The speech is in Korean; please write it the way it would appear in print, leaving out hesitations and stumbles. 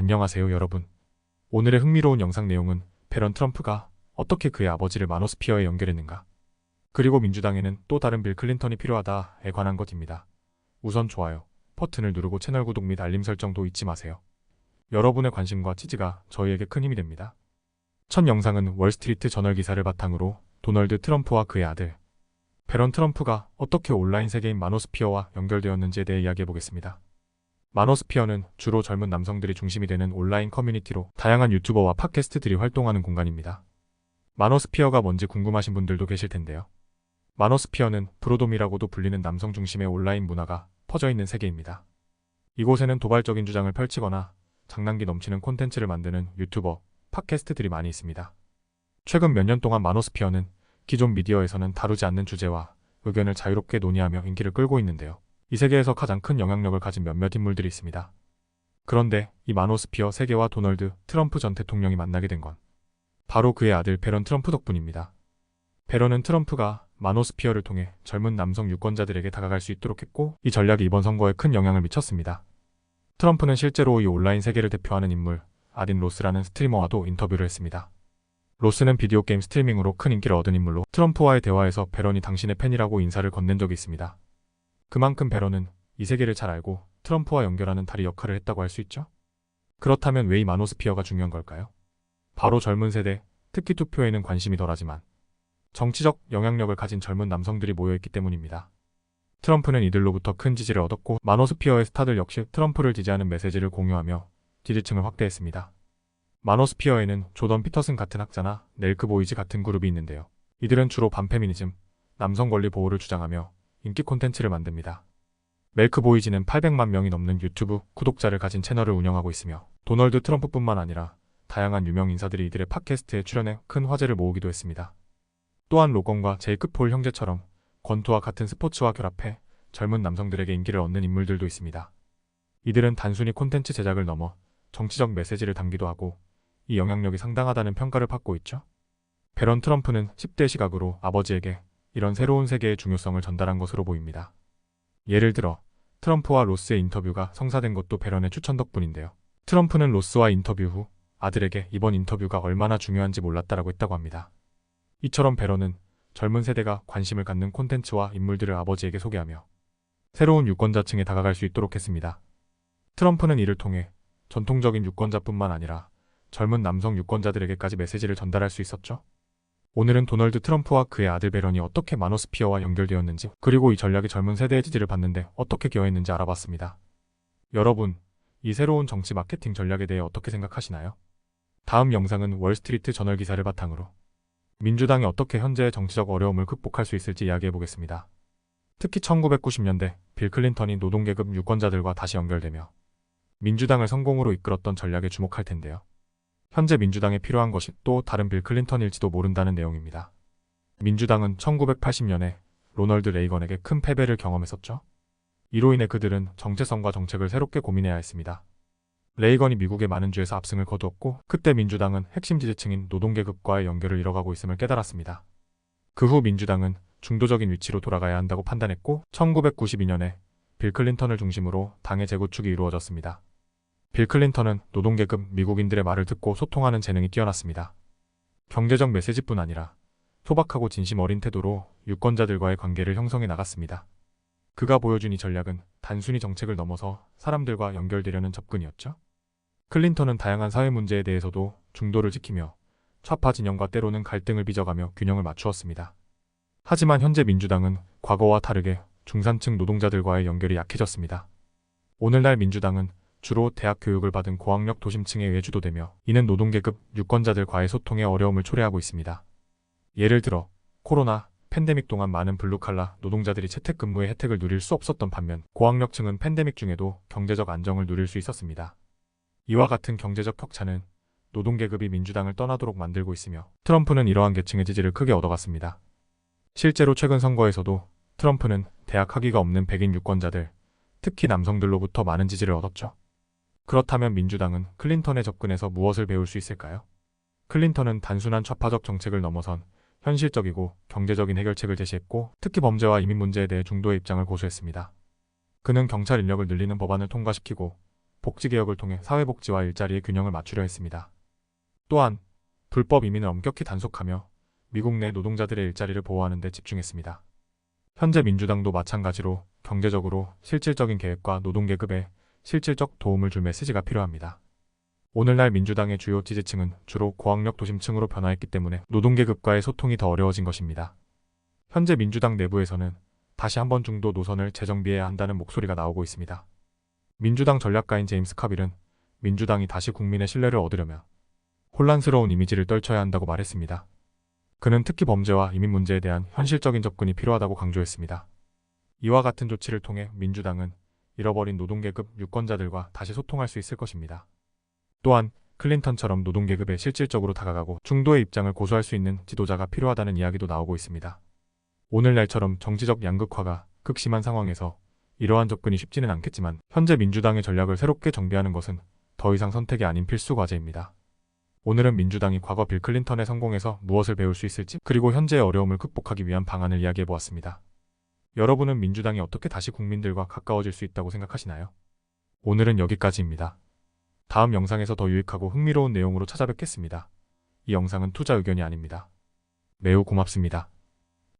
안녕하세요 여러분. 오늘의 흥미로운 영상 내용은 배런 트럼프가 어떻게 그의 아버지를 마노스피어에 연결했는가, 그리고 민주당에는 또 다른 빌 클린턴이 필요하다에 관한 것입니다. 우선 좋아요 버튼을 누르고 채널 구독 및 알림 설정도 잊지 마세요. 여러분의 관심과 지지가 저희에게 큰 힘이 됩니다. 첫 영상은 월스트리트 저널 기사를 바탕으로 도널드 트럼프와 그의 아들 배런 트럼프가 어떻게 온라인 세계인 마노스피어와 연결되었는지에 대해 이야기해보겠습니다. 마노스피어는 주로 젊은 남성들이 중심이 되는 온라인 커뮤니티로 다양한 유튜버와 팟캐스트들이 활동하는 공간입니다. 마노스피어가 뭔지 궁금하신 분들도 계실 텐데요. 마노스피어는 브로돔이라고도 불리는 남성 중심의 온라인 문화가 퍼져있는 세계입니다. 이곳에는 도발적인 주장을 펼치거나 장난기 넘치는 콘텐츠를 만드는 유튜버, 팟캐스트들이 많이 있습니다. 최근 몇 년 동안 마노스피어는 기존 미디어에서는 다루지 않는 주제와 의견을 자유롭게 논의하며 인기를 끌고 있는데요. 이 세계에서 가장 큰 영향력을 가진 몇몇 인물들이 있습니다. 그런데 이 마노스피어 세계와 도널드 트럼프 전 대통령이 만나게 된 건 바로 그의 아들 배런 트럼프 덕분입니다. 배런은 트럼프가 마노스피어를 통해 젊은 남성 유권자들에게 다가갈 수 있도록 했고, 이 전략이 이번 선거에 큰 영향을 미쳤습니다. 트럼프는 실제로 이 온라인 세계를 대표하는 인물 아딘 로스라는 스트리머와도 인터뷰를 했습니다. 로스는 비디오 게임 스트리밍으로 큰 인기를 얻은 인물로 트럼프와의 대화에서 배런이 당신의 팬이라고 인사를 건넨 적이 있습니다. 그만큼 배런은 이 세계를 잘 알고 트럼프와 연결하는 다리 역할을 했다고 할 수 있죠. 그렇다면 왜 이 마노스피어가 중요한 걸까요? 바로 젊은 세대, 특히 투표에는 관심이 덜하지만 정치적 영향력을 가진 젊은 남성들이 모여있기 때문입니다. 트럼프는 이들로부터 큰 지지를 얻었고, 마노스피어의 스타들 역시 트럼프를 지지하는 메시지를 공유하며 지지층을 확대했습니다. 마노스피어에는 조던 피터슨 같은 학자나 넬크 보이즈 같은 그룹이 있는데요. 이들은 주로 반페미니즘, 남성 권리 보호를 주장하며 인기 콘텐츠를 만듭니다. 멜크 보이즈는 800만 명이 넘는 유튜브 구독자를 가진 채널을 운영하고 있으며, 도널드 트럼프뿐만 아니라 다양한 유명 인사들이 이들의 팟캐스트에 출연해 큰 화제를 모으기도 했습니다. 또한 로건과 제이크 폴 형제처럼 권투와 같은 스포츠와 결합해 젊은 남성들에게 인기를 얻는 인물들도 있습니다. 이들은 단순히 콘텐츠 제작을 넘어 정치적 메시지를 담기도 하고 이 영향력이 상당하다는 평가를 받고 있죠. 배런 트럼프는 10대 시각으로 아버지에게 이런 새로운 세계의 중요성을 전달한 것으로 보입니다. 예를 들어 트럼프와 로스의 인터뷰가 성사된 것도 배런의 추천 덕분인데요. 트럼프는 로스와 인터뷰 후 아들에게 이번 인터뷰가 얼마나 중요한지 몰랐다라고 했다고 합니다. 이처럼 배런은 젊은 세대가 관심을 갖는 콘텐츠와 인물들을 아버지에게 소개하며 새로운 유권자층에 다가갈 수 있도록 했습니다. 트럼프는 이를 통해 전통적인 유권자뿐만 아니라 젊은 남성 유권자들에게까지 메시지를 전달할 수 있었죠. 오늘은 도널드 트럼프와 그의 아들 배런이 어떻게 마노스피어와 연결되었는지, 그리고 이 전략이 젊은 세대의 지지를 받는데 어떻게 기여했는지 알아봤습니다. 여러분, 이 새로운 정치 마케팅 전략에 대해 어떻게 생각하시나요? 다음 영상은 월스트리트 저널 기사를 바탕으로 민주당이 어떻게 현재의 정치적 어려움을 극복할 수 있을지 이야기해보겠습니다. 특히 1990년대 빌 클린턴이 노동계급 유권자들과 다시 연결되며 민주당을 성공으로 이끌었던 전략에 주목할 텐데요. 현재 민주당에 필요한 것이 또 다른 빌 클린턴일지도 모른다는 내용입니다. 민주당은 1980년에 로널드 레이건에게 큰 패배를 경험했었죠. 이로 인해 그들은 정체성과 정책을 새롭게 고민해야 했습니다. 레이건이 미국의 많은 주에서 압승을 거두었고, 그때 민주당은 핵심 지지층인 노동계급과의 연결을 잃어가고 있음을 깨달았습니다. 그 후 민주당은 중도적인 위치로 돌아가야 한다고 판단했고, 1992년에 빌 클린턴을 중심으로 당의 재구축이 이루어졌습니다. 빌 클린턴은 노동계급 미국인들의 말을 듣고 소통하는 재능이 뛰어났습니다. 경제적 메시지뿐 아니라 소박하고 진심 어린 태도로 유권자들과의 관계를 형성해 나갔습니다. 그가 보여준 이 전략은 단순히 정책을 넘어서 사람들과 연결되려는 접근이었죠. 클린턴은 다양한 사회 문제에 대해서도 중도를 지키며 좌파 진영과 때로는 갈등을 빚어가며 균형을 맞추었습니다. 하지만 현재 민주당은 과거와 다르게 중산층 노동자들과의 연결이 약해졌습니다. 오늘날 민주당은 주로 대학 교육을 받은 고학력 도심층에 의해 주도되며, 이는 노동계급 유권자들과의 소통에 어려움을 초래하고 있습니다. 예를 들어 코로나 팬데믹 동안 많은 블루칼라 노동자들이 재택근무의 혜택을 누릴 수 없었던 반면, 고학력층은 팬데믹 중에도 경제적 안정을 누릴 수 있었습니다. 이와 같은 경제적 격차는 노동계급이 민주당을 떠나도록 만들고 있으며, 트럼프는 이러한 계층의 지지를 크게 얻어갔습니다. 실제로 최근 선거에서도 트럼프는 대학 학위가 없는 백인 유권자들, 특히 남성들로부터 많은 지지를 얻었죠. 그렇다면 민주당은 클린턴의 접근에서 무엇을 배울 수 있을까요? 클린턴은 단순한 좌파적 정책을 넘어선 현실적이고 경제적인 해결책을 제시했고, 특히 범죄와 이민 문제에 대해 중도의 입장을 고수했습니다. 그는 경찰 인력을 늘리는 법안을 통과시키고 복지개혁을 통해 사회복지와 일자리의 균형을 맞추려 했습니다. 또한 불법 이민을 엄격히 단속하며 미국 내 노동자들의 일자리를 보호하는 데 집중했습니다. 현재 민주당도 마찬가지로 경제적으로 실질적인 계획과 노동계급에 실질적 도움을 줄 메시지가 필요합니다. 오늘날 민주당의 주요 지지층은 주로 고학력 도심층으로 변화했기 때문에 노동계급과의 소통이 더 어려워진 것입니다. 현재 민주당 내부에서는 다시 한번 중도 노선을 재정비해야 한다는 목소리가 나오고 있습니다. 민주당 전략가인 제임스 카빌은 민주당이 다시 국민의 신뢰를 얻으려면 혼란스러운 이미지를 떨쳐야 한다고 말했습니다. 그는 특히 범죄와 이민 문제에 대한 현실적인 접근이 필요하다고 강조했습니다. 이와 같은 조치를 통해 민주당은 잃어버린 노동계급 유권자들과 다시 소통할 수 있을 것입니다. 또한 클린턴처럼 노동계급에 실질적으로 다가가고 중도의 입장을 고수할 수 있는 지도자가 필요하다는 이야기도 나오고 있습니다. 오늘날처럼 정치적 양극화가 극심한 상황에서 이러한 접근이 쉽지는 않겠지만 현재 민주당의 전략을 새롭게 정비하는 것은 더 이상 선택이 아닌 필수 과제입니다. 오늘은 민주당이 과거 빌 클린턴의 성공에서 무엇을 배울 수 있을지 그리고 현재의 어려움을 극복하기 위한 방안을 이야기해보았습니다. 여러분은 민주당이 어떻게 다시 국민들과 가까워질 수 있다고 생각하시나요? 오늘은 여기까지입니다. 다음 영상에서 더 유익하고 흥미로운 내용으로 찾아뵙겠습니다. 이 영상은 투자 의견이 아닙니다. 매우 고맙습니다.